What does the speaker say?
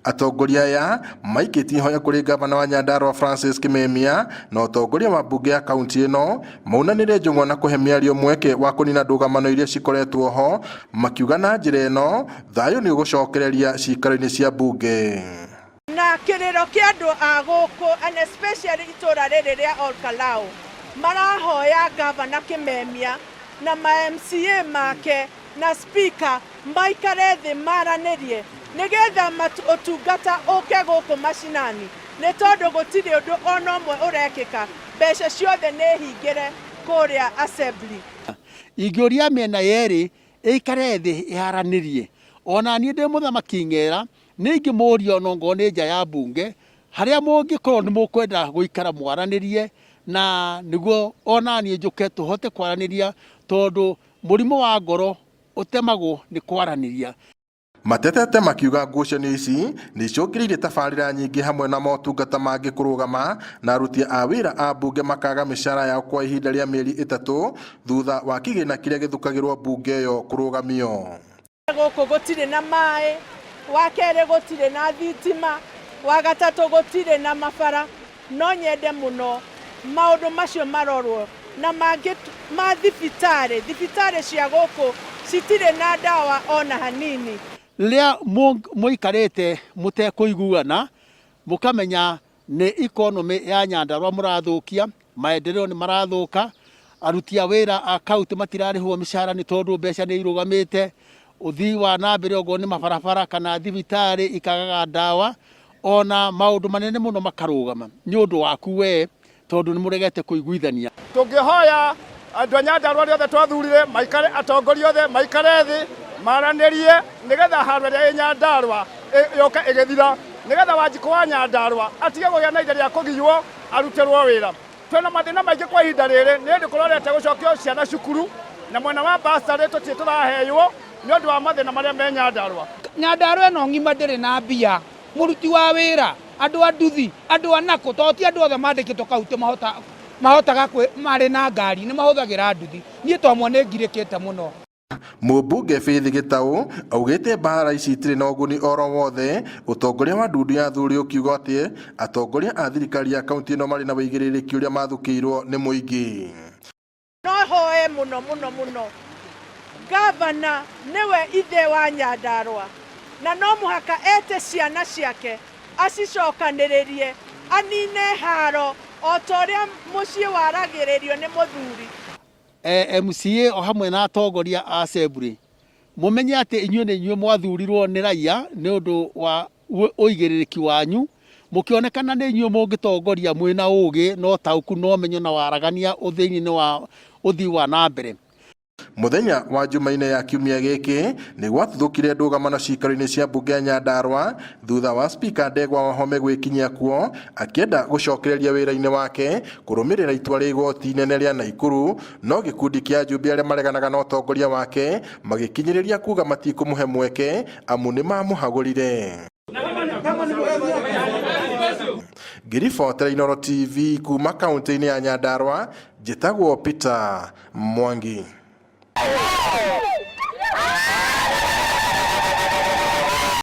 Atongoria aya maikĩtie ihoya kũrĩ gavana wa Nyandarua Francis Kimemia na atongoria wa mbunge ya kaunti ĩno maunanĩre njũng'wa na kũhe mĩario mweke wa kũnina ndũgamo iria cikoretwo ho, makiuga na njĩra ĩno thayũ nĩ ũgũcokereria ciikaro-inĩ cia mbunge. Na kĩrĩro kĩa andũ a gũkũ and especially itũra rĩrĩ rĩa Olkalau marahoya gavana Kimemia na ma MCA make na speaker maikare thĩ maranĩrie nĩgetha ũtungata ũke gũkũ mashinani, nĩ tondũ gũtirĩ ũndũ ona ũmwe ũrekĩka, mbeca ciothe nĩ hingĩre kũrĩa assembly. Ingĩũria mĩena yerĩ ĩikare thĩ ĩharanĩrie. Ona niĩ ndĩ mũthamaki Ng'era nĩ ingĩmũria ona ongorwo nĩ nja ya mbunge harĩa mũngĩkorwo nĩ mũkwenda gũikara mwaranĩrie, na nĩguo ona niĩ njũke tũhote kwaranĩria, tondũ mũrimũ wa ngoro ũtemagwo nĩ kwaranĩria. Matetete makiuga ngucanio ici nĩ icũngĩrĩirie tabarĩra nyingĩ hamwe na motungata mangĩ kũrũgama na aruti a wĩra a mbunge makaga mĩcara yao kwa ihinda rĩa mĩeri 3 thutha wa kĩgĩna kĩrĩa gĩthukagĩrwo mbunge ĩyo kũrũgamio. Gũkũ gũtirĩ na maĩ, wa kerĩ gũtirĩ na thitima, wa gatatũ gũtirĩ na mabara. No nyende mũno maũndũ macio marorwo na mangĩ ma thibitarĩ cia gũkũ citirĩ na ndawa ona hanini. Rĩrĩa mũikarĩte mũtekũiguana mũkamenya nĩ economy ya Nyandarua mũrathũkia, maendeleo nĩ marathũka, aruti a wĩra a kaunti matirarĩhwo mĩcara nĩ tondũ mbeca nĩ irũgamĩte, ũthii wa na mbere ogo nĩ mabarabara kana thibitarĩ ikagaga ndawa, ona maũndũ manene mũno makarũgama nĩ ũndũ waku we, tondũ nĩ mũregete kũiguithania. Tũngĩhoya andũ a Nyandarua othe twathurire maikare, atongoria othe maikare thĩ maranĩrie nĩgetha haro ĩrĩa ĩ Nyandarua yoka ĩgĩthira, nĩgetha Wanjikũ wa Nyandarua atige kũgĩa na ihinda rĩa kũgiywo arutĩrwo wĩra. Twĩna mathĩna maingĩ kwa ihinda rĩrĩ, nĩ ũndũ kũrorete gũcokio ciana cukuru na mwena wa basarĩ tũtirĩ tũraheywo nĩ ũndũ wa mathĩna marĩa me Nyandarua. Nyandarua ĩno ng'ima ndĩrĩ na mbia, mũruti wa wĩra, andũ a nduthi, andũ a nakũ, to ti andũ othe mandĩkĩtwo kaunti mahotaga marĩ na ngari, nĩ mahũthagĩra nduthi. Niĩ tomwe nĩ ngirĩkĩte mũno. Mũmbunge Faith Gĩtaũ augĩte mbara ici itirĩ na ũguni oro wothe, ũtongoria wa ndundu ya thuri ũkiuga atĩ atongoria a thirikari ya kaunti ĩno marĩ na wĩigĩrĩrĩki ũrĩa mathukĩirwo nĩ mũingĩ. No hoe mũno gavana nĩwe ithe wa Nyandarua, na no mũhaka ete ciana ciake acicokanĩrĩrie, anine haro o ta ũrĩa mũciĩ waragĩrĩrio nĩ mũthuri. MCA o hamwe na atongoria a assembly mũmenye atĩ inyuĩ nĩ inyuĩ mwathurirwo nĩ raia nĩ ũndũ wa ũigĩrĩrĩki wanyu, mũkĩonekana nĩ inyuĩ mũngĩtongoria mwĩna ũũgĩ no taũku no menyo na waragania thĩinĩ wa ũthii wa na mbere. Muthenya wa Jumaine ya kiumia gĩkĩ nĩ gwatuthũkire ndũgamo ciikaro-inĩ cia mbunge ya Nyandarua thutha wa speaker Ndegwa Wahome gwĩkinyia kuo akĩenda gũcokereria wĩra-inĩ wake kũrũmĩrĩra itua rĩa igoti inene rĩa Naikuru, no gĩkundi kĩa Jubilee arĩa mareganaga na ũtongoria wake magĩkinyĩrĩria kuga matikũmũhe mweke amu nĩ mamũhagũrire. Ngĩribotera Inooro TV kuma kaunti-inĩ ya Nyandarua, njĩtagwo Peter Mwangi.